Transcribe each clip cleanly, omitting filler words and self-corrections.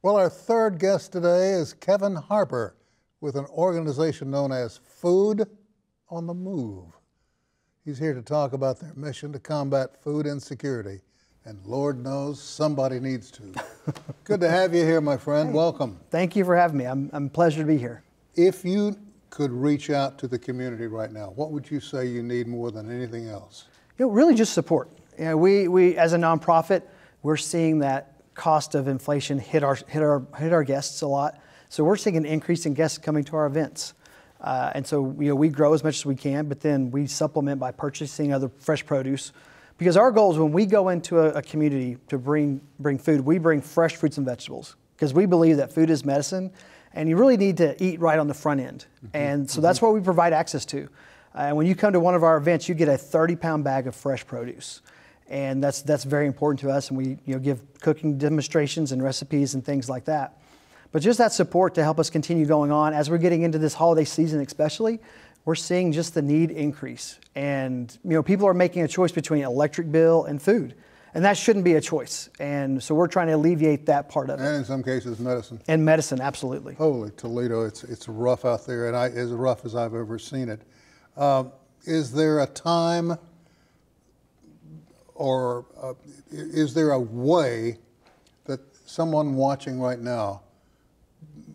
Well, our third guest today is Kevin Harper with an organization known as Food on the Move. He's here to talk about their mission to combat food insecurity. And Lord knows somebody needs to. Good to have you here, my friend. Hey, welcome. Thank you for having me. I'm pleasure to be here. If you could reach out to the community right now, what would you say you need more than anything else? Really just support. We as a nonprofit, we're seeing that cost of inflation hit our guests a lot. So we're seeing an increase in guests coming to our events. And so we grow as much as we can, but then we supplement by purchasing other fresh produce. Because our goal is when we go into a community to bring food, we bring fresh fruits and vegetables. Because we believe that food is medicine, and you really need to eat right on the front end. And so that's what we provide access to. And when you come to one of our events, you get a 30-pound bag of fresh produce. And that's very important to us, and we give cooking demonstrations and recipes and things like that. But just that support to help us continue going on as we're getting into this holiday season especially, we're seeing just the need increase. And people are making a choice between electric bill and food. And that shouldn't be a choice. And so we're trying to alleviate that part of it. And in some cases, medicine. And medicine, absolutely. Holy Toledo, it's rough out there, and as rough as I've ever seen it. Is there a time or is there a way that someone watching right now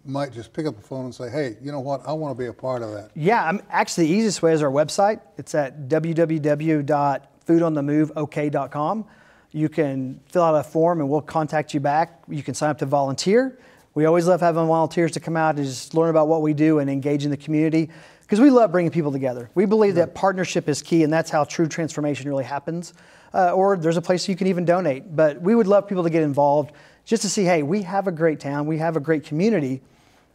might just pick up the phone and say, hey, you know what, I want to be a part of that? Yeah, actually the easiest way is our website. It's at www.foodonthemoveok.com. You can fill out a form and we'll contact you back. You can sign up to volunteer. We always love having volunteers to come out and just learn about what we do and engage in the community, because we love bringing people together. We believe that partnership is key, and that's how true transformation really happens. Or there's a place you can even donate. But we would love people to get involved just to see, hey, we have a great town, we have a great community,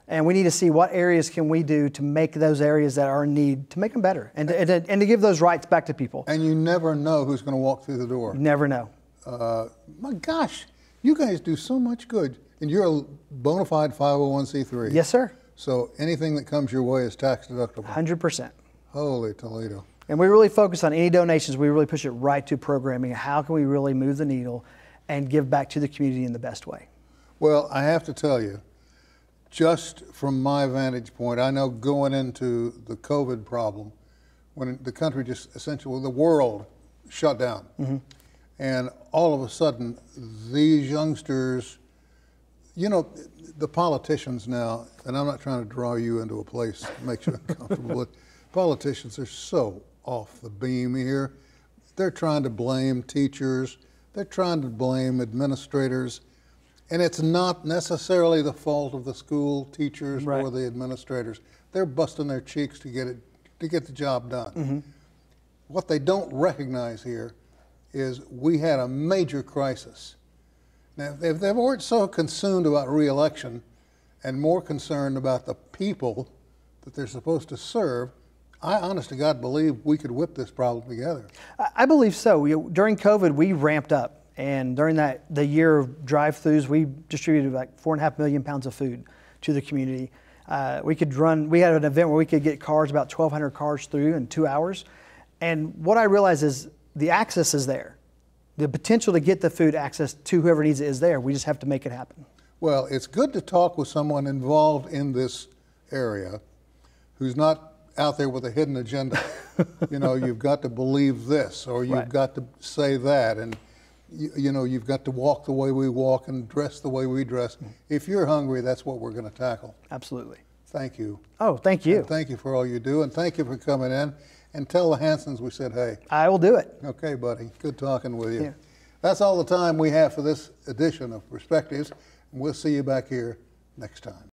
and we need to see what areas can we do to make those areas that are in need, to make them better, and to give those rights back to people. And you never know who's going to walk through the door. Never know. My gosh, you guys do so much good. And you're a bona fide 501c3. Yes, sir. So anything that comes your way is tax deductible. 100%. Holy Toledo. And we really focus on any donations. We really push it right to programming. How can we really move the needle and give back to the community in the best way? Well, I have to tell you, just from my vantage point, I know going into the COVID problem, when the country just essentially, the world shut down. And all of a sudden, these youngsters, the politicians now, and I'm not trying to draw you into a place that makes you uncomfortable, but politicians are so off the beam here. They're trying to blame teachers, they're trying to blame administrators, and it's not necessarily the fault of the school teachers or the administrators. They're busting their cheeks to get the job done. What they don't recognize here is we had a major crisis. Now, if they weren't so consumed about re-election and more concerned about the people that they're supposed to serve, I honest to God believe we could whip this problem together. I believe so. During COVID, we ramped up. And during the year of drive-thrus, we distributed like 4.5 million pounds of food to the community. We had an event where we could get cars, about 1,200 cars through in 2 hours. And what I realized is the access is there. The potential to get the food access to whoever needs it is there. We just have to make it happen. Well, it's good to talk with someone involved in this area who's not out there with a hidden agenda. You've got to believe this, or you've got to say that, and you've got to walk the way we walk and dress the way we dress. If you're hungry, that's what we're going to tackle. Absolutely. Thank you. Oh, thank you. And thank you for all you do, and thank you for coming in. And tell the Hansons we said hey. I will do it. Okay, buddy. Good talking with you. Yeah. That's all the time we have for this edition of Perspectives. And we'll see you back here next time.